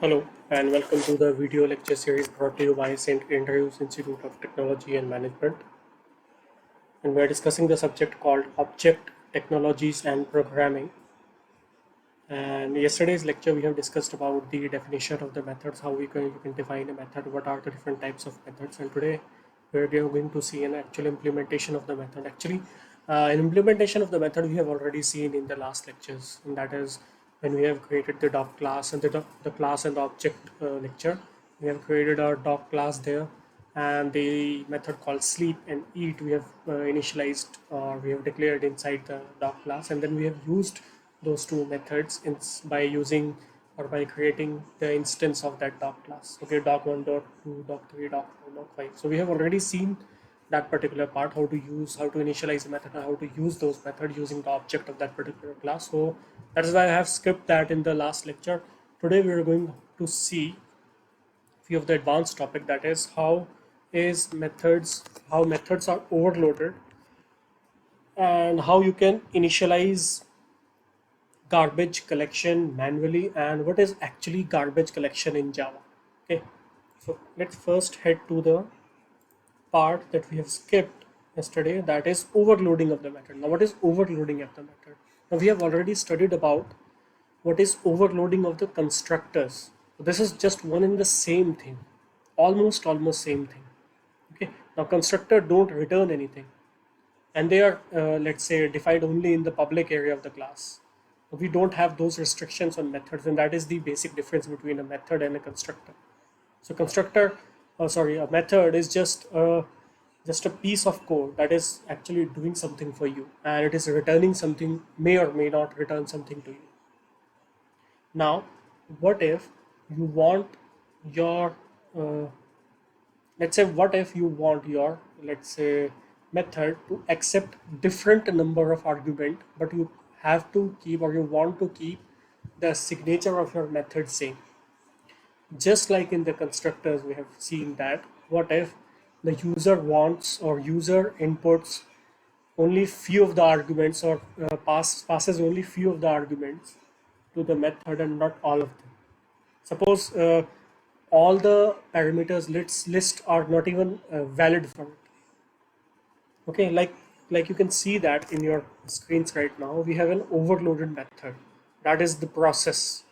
Hello and welcome to the video lecture series brought to you by St. Andrews Institute of Technology and Management. And we're discussing the subject called Object Technologies and Programming. And yesterday's lecture we have discussed about the definition of the methods, how we can define a method, what are the different types of methods. And today we're going to see an actual implementation of the method. Actually, an implementation of the method we have already seen in the last lectures, and that is when we have created the doc class and the class and the object lecture. We have created our doc class there, and the method called sleep and eat we have initialized, or we have declared inside the doc class, and then we have used those two methods by using or by creating the instance of that doc class. Okay, doc1, doc2, doc3, doc4, doc5. So we have already seen that particular part, how to initialize the method and how to use those methods using the object of that particular class. So that is why I have skipped that in the last lecture. Today we are going to see few of the advanced topic, that is how methods are overloaded and how you can initialize garbage collection manually and what is actually garbage collection in Java. Okay, so let's first head to the part that we have skipped yesterday, that is overloading of the method. Now, what is overloading of the method? Now, we have already studied about what is overloading of the constructors. So this is just one and the same thing, almost same thing. Okay, now constructor don't return anything, and they are let's say defined only in the public area of the class. We don't have those restrictions on methods, and that is the basic difference between a method and a constructor. So a method is just a piece of code that is actually doing something for you, and it is returning something, may or may not return something to you. Now, what if you want your let's say what if you want your, let's say, method to accept different number of argument, but you have to keep, or you want to keep, the signature of your method same, just like in the constructors we have seen that. What if the user wants or user inputs only few of the arguments, or passes only few of the arguments to the method and not all of them. Suppose all the parameters list are not even valid for it. Okay, like you can see that in your screens right now, we have an overloaded method, that is the process.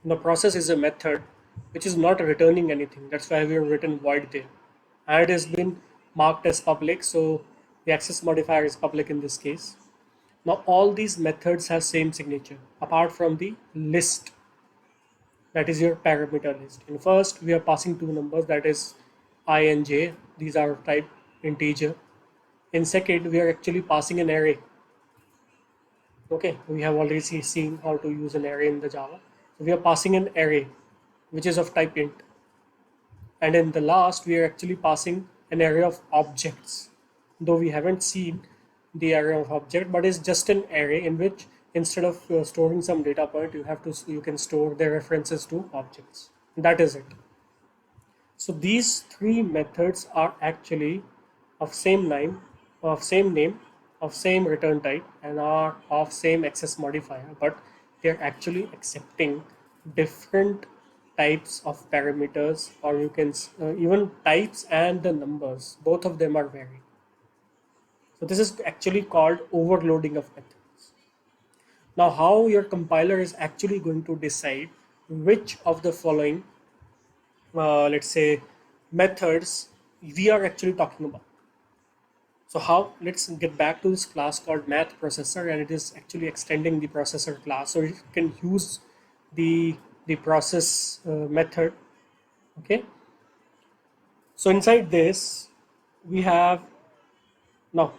The process is a method which is not returning anything. That's why we have written void there, and it has been marked as public, so the access modifier is public in this case. Now all these methods have same signature apart from the list, that is your parameter list. In first we are passing two numbers, that is I and j, these are type integer. In second we are actually passing an array. Okay, we have already seen how to use an array in the Java. So we are passing an array which is of type int, and in the last we are actually passing an array of objects, though we haven't seen the array of object, but it's just an array in which instead of storing some data point, you can store the references to objects. That is it. So these three methods are actually of same name, of same return type, and are of same access modifier, but they're actually accepting different types of parameters, or you can even types and the numbers, both of them are varied. So this is actually called overloading of methods. Now, how your compiler is actually going to decide which of the following, let's say, methods we are actually talking about. So how, let's get back to this class called math processor, and it is actually extending the processor class, so you can use the process method. Okay, so inside this we have, now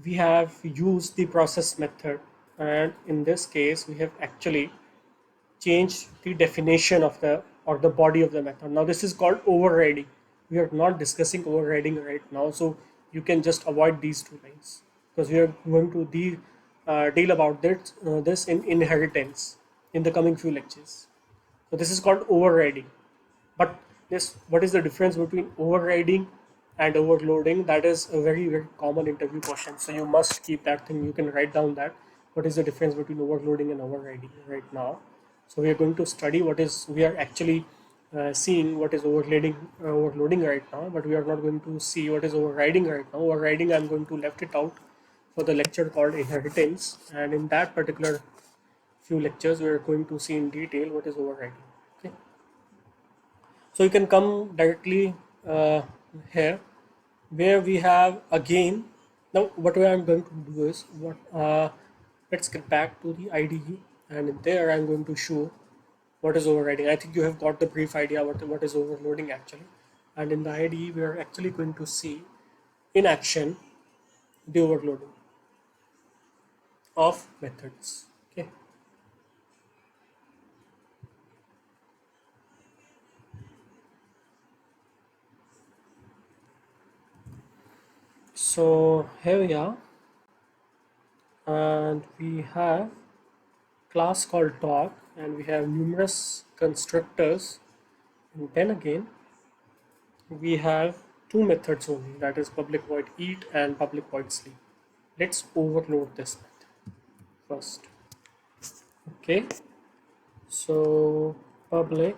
we have used the process method, and in this case we have actually changed the definition of the, or the body of the method. Now this is called overriding. We are not discussing overriding right now, so you can just avoid these two lines, because we are going to deal about this in inheritance in the coming few lectures. So this is called overriding. But this, what is the difference between overriding and overloading? That is a very common interview question, so you must keep that thing. You can write down that what is the difference between overloading and overriding right now. So we are going to study what is we are actually seeing what is overloading right now, but we are not going to see what is overriding right now. Overriding, I'm going to left it out for the lecture called inheritance, and in that particular few lectures we are going to see in detail what is overriding. Okay, so you can come directly here where we have again. Now what I'm going to do is let's get back to the IDE, and in there I'm going to show what is overriding. I think you have got the brief idea what is overloading actually, and in the IDE we are actually going to see in action the overloading of methods. Okay, so here we are, and we have class called dog, and we have numerous constructors, and then again we have two methods only, that is public void eat and public void sleep. Let's overload this method first. Okay, so public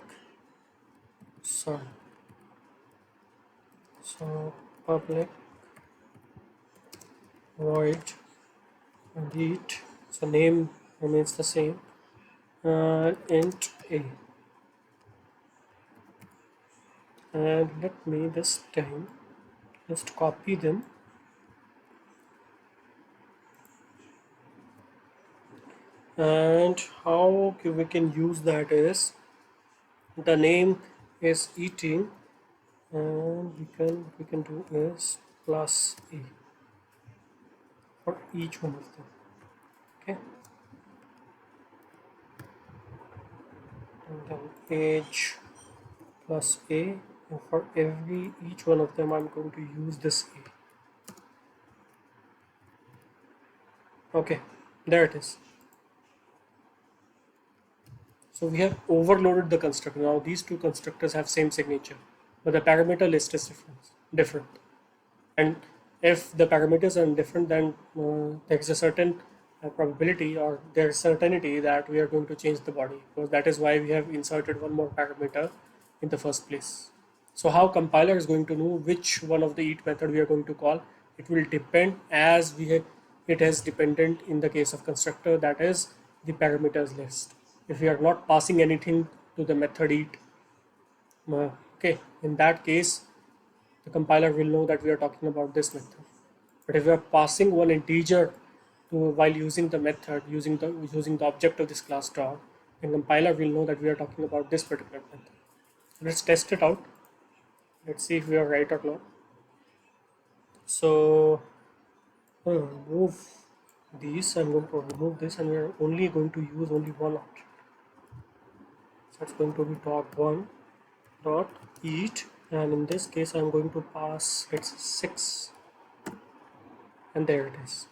sorry so public void eat, so name remains the same, int a, and let me this time just copy them, and how we can use that is the name is eating, and we can do is plus a for each one of them. Okay, and then age plus a, and for every each one of them I'm going to use this a. Okay, there it is. So we have overloaded the constructor. Now these two constructors have same signature, but the parameter list is different. And if the parameters are different, then there is a certain probability or there is certainty that we are going to change the body, because that is why we have inserted one more parameter in the first place. So how compiler is going to know which one of the eat method we are going to call? It will depend as we have, it has dependent in the case of constructor, that is the parameters list. If we are not passing anything to the method eat, okay, in that case the compiler will know that we are talking about this method. But if we are passing one integer to while using the method, using the object of this class dog, then compiler will know that we are talking about this particular method. Let's test it out. Let's see if we are right or not. So remove these. I'm going to remove this, and we are only going to use only one object. So it's going to be dog1 dot eat, and in this case I'm going to pass it's 6, and there it is.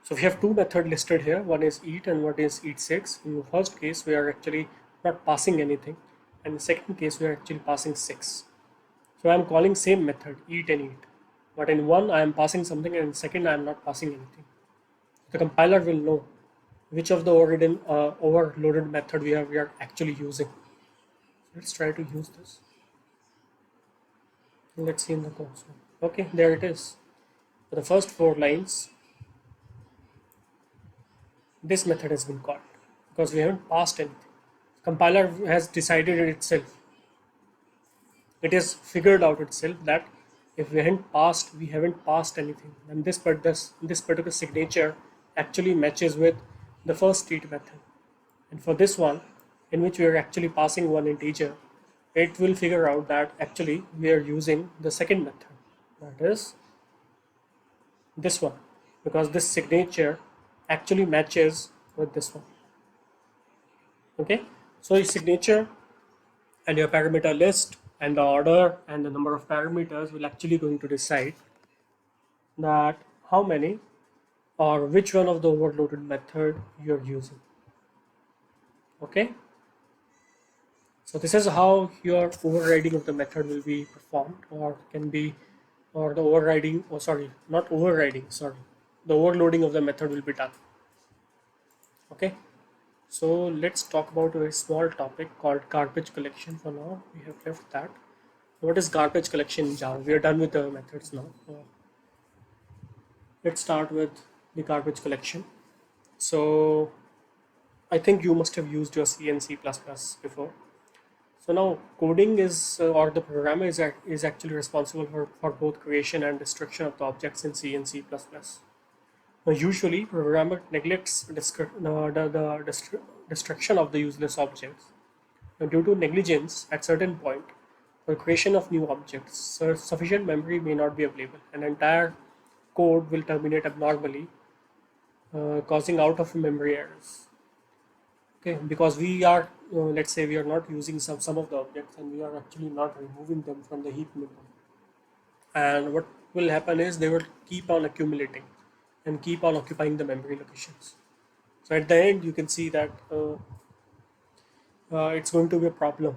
So we have two methods listed here, one is eat and one is eat6. In the first case we are actually not passing anything, and in the second case we are actually passing 6. So I am calling same method eat and eat, but in one I am passing something and in second I am not passing anything. The compiler will know which of the overloaded method we are actually using. Let's try to use this. Let's see in the console. Okay, there it is. For the first 4 lines, this method has been called because we haven't passed anything. Compiler has decided it itself. It has figured out itself that if we haven't passed anything, and this particular signature actually matches with the first eat method. And for this one, in which we are actually passing one integer, it will figure out that actually we are using the second method, that is this one, because this signature actually matches with this one. Okay, so your signature and your parameter list and the order and the number of parameters will actually going to decide that how many or which one of the overloaded method you're using. Okay, so this is how your overriding of the method will be performed, or can be, or the overriding, oh sorry, not overriding, sorry, the overloading of the method will be done. Okay, So let's talk about a very small topic called garbage collection for now. We have left that. What is garbage collection in Java? We are done with the methods now. Let's start with the garbage collection. So I think you must have used your C and C++ before. So now coding is or the programmer is actually responsible for both creation and destruction of the objects in C and C++. Now, usually, programmer neglects the destruction of the useless objects. Now, due to negligence at certain point, for creation of new objects, sufficient memory may not be available. An entire code will terminate abnormally, causing out of memory errors. Okay, because we are, let's say, we are not using some of the objects, and we are actually not removing them from the heap memory. And what will happen is they will keep on accumulating and keep on occupying the memory locations. So at the end, you can see that it's going to be a problem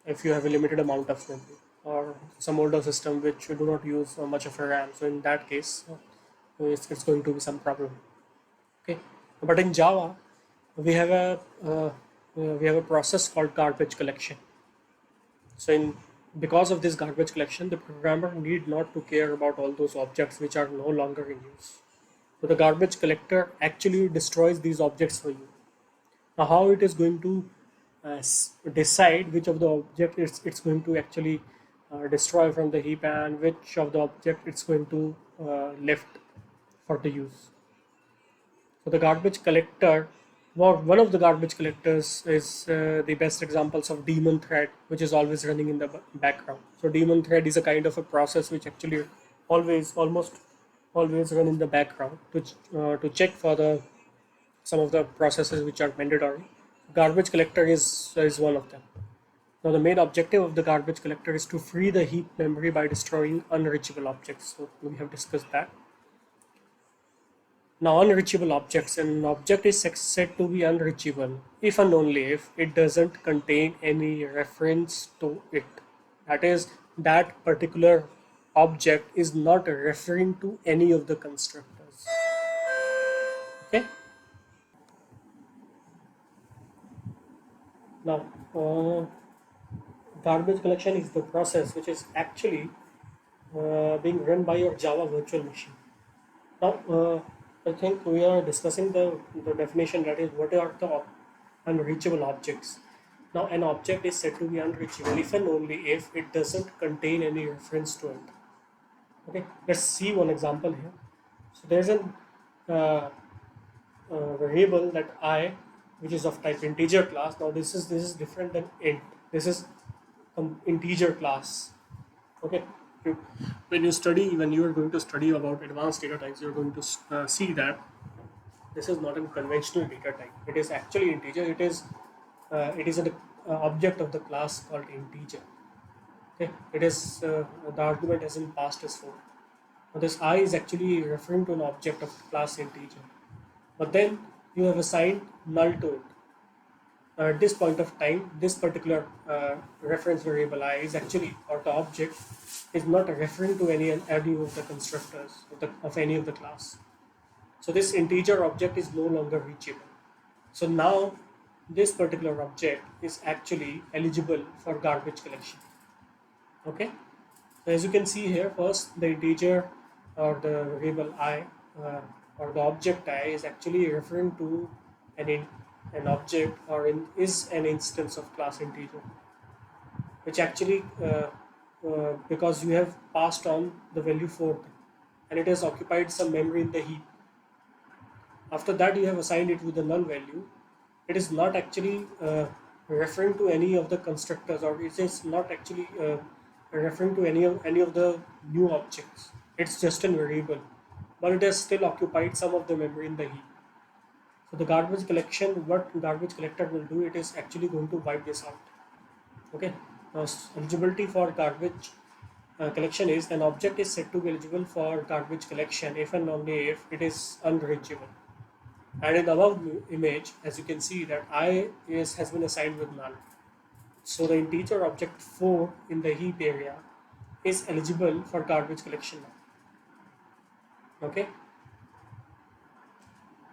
if you have a limited amount of memory or some older system which you do not use much of a RAM. So in that case, it's going to be some problem. Okay, but in Java, we have a process called garbage collection. So in because of this garbage collection, the programmer need not to care about all those objects which are no longer in use. So the garbage collector actually destroys these objects for you. Now, how it is going to decide which of the object it's going to actually destroy from the heap and which of the object it's going to left for the use. So the garbage collector, well, one of the garbage collectors is the best examples of daemon thread, which is always running in the background. So daemon thread is a kind of a process which actually almost always run in the background to check for the some of the processes which are mandatory. Garbage collector is one of them. Now the main objective of the garbage collector is to free the heap memory by destroying unreachable objects. So we have discussed that. Now unreachable objects, an object is said to be unreachable if and only if it doesn't contain any reference to it. That is, that particular object is not referring to any of the constructors. Okay. Now, garbage collection is the process which is actually being run by your Java virtual machine. Now, I think we are discussing the definition, that is, what are the unreachable objects. Now, an object is said to be unreachable if and only if it doesn't contain any reference to it. Okay, let's see one example here. So there's an uh, variable that I, which is of type integer class. Now this is different than int. This is integer class. Okay, when you are going to study about advanced data types, you're going to see that this is not a conventional data type. It is actually integer. It is an object of the class called integer. Okay, it is the argument has been passed as 4. Now this I is actually referring to an object of the class integer, but then you have assigned null to it. At this point of time, this particular reference variable I is actually, or the object, is not referring to any of the constructors of any of the class. So this integer object is no longer reachable. So now this particular object is actually eligible for garbage collection. Okay. So as you can see here, first the integer or the variable I or the object I is actually referring to an object or is an instance of class integer, which actually because you have passed on the value 4 and it has occupied some memory in the heap. After that, you have assigned it with a null value. It is not actually referring to any of the constructors, or it is not actually referring to any of the new objects. It's just a variable, but it has still occupied some of the memory in the heap. So the garbage collection, what garbage collector will do, it is actually going to wipe this out. Okay. Now eligibility for garbage collection is, an object is said to be eligible for garbage collection if and only if it is unreachable. And in the above image, as you can see, that I has been assigned with null. So the integer object 4 in the heap area is eligible for garbage collection now. Okay.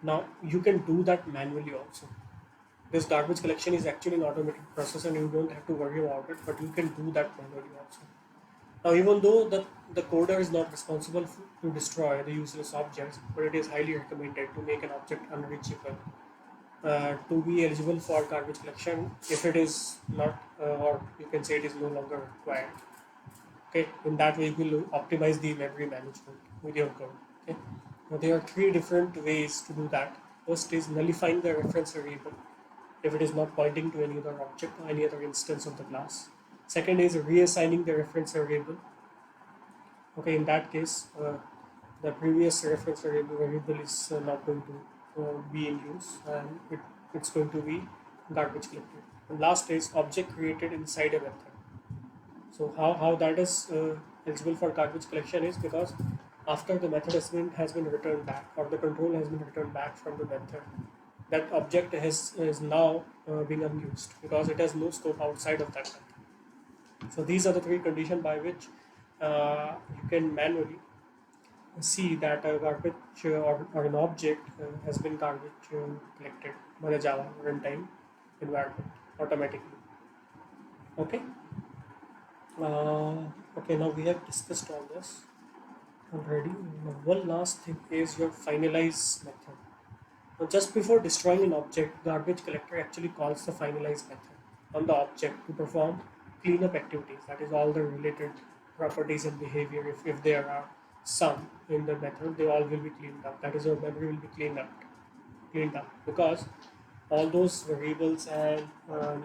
Now you can do that manually also. This garbage collection is actually an automated process and you don't have to worry about it, but you can do that manually also. Now, even though the coder is not responsible to destroy the useless objects, but it is highly recommended to make an object unreachable to be eligible for garbage collection if it is not, or you can say it is no longer required. Okay, in that way you will optimize the memory management with your code. Okay, now there are three different ways to do that. First is nullifying the reference variable if it is not pointing to any other object or any other instance of the class. Second is reassigning the reference variable. Okay, in that case, the previous reference variable is not going to be in use and it's going to be garbage collected. And last is object created inside a method. So how that is eligible for garbage collection is because after the method has been returned back or the control has been returned back from the method, that object is now being unused because it has no scope outside of that method. So these are the three conditions by which you can manually see that a garbage or an object has been garbage collected by the Java runtime environment automatically. Okay. Okay. Now we have discussed all this already. Now one last thing is your finalize method. Now just before destroying an object, garbage collector actually calls the finalize method on the object to perform cleanup activities. That is all the related properties and behavior. If there are some in the method, they all will be cleaned up. That is, your memory will be cleaned up because all those variables and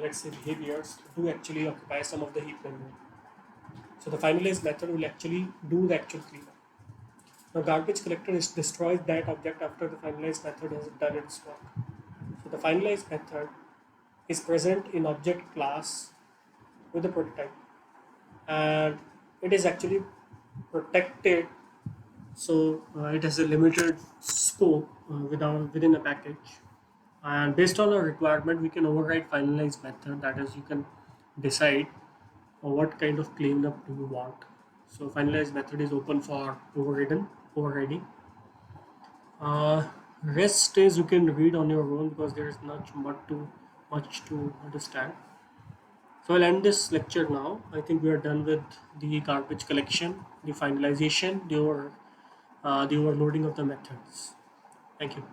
let's say behaviors do actually occupy some of the heap memory. So the finalize method will actually do the actual cleanup. Now garbage collector destroys that object after the finalize method has done its work. So the finalize method is present in object class with the prototype, and it is actually protected. So it has a limited scope within a package, and based on a requirement, we can override finalize method. That is, you can decide what kind of cleanup do you want. So finalize method is open for overriding. Rest is you can read on your own because there is not much to understand. So I'll end this lecture now. I think we are done with the garbage collection, the finalization, the overloading of the methods. Thank you.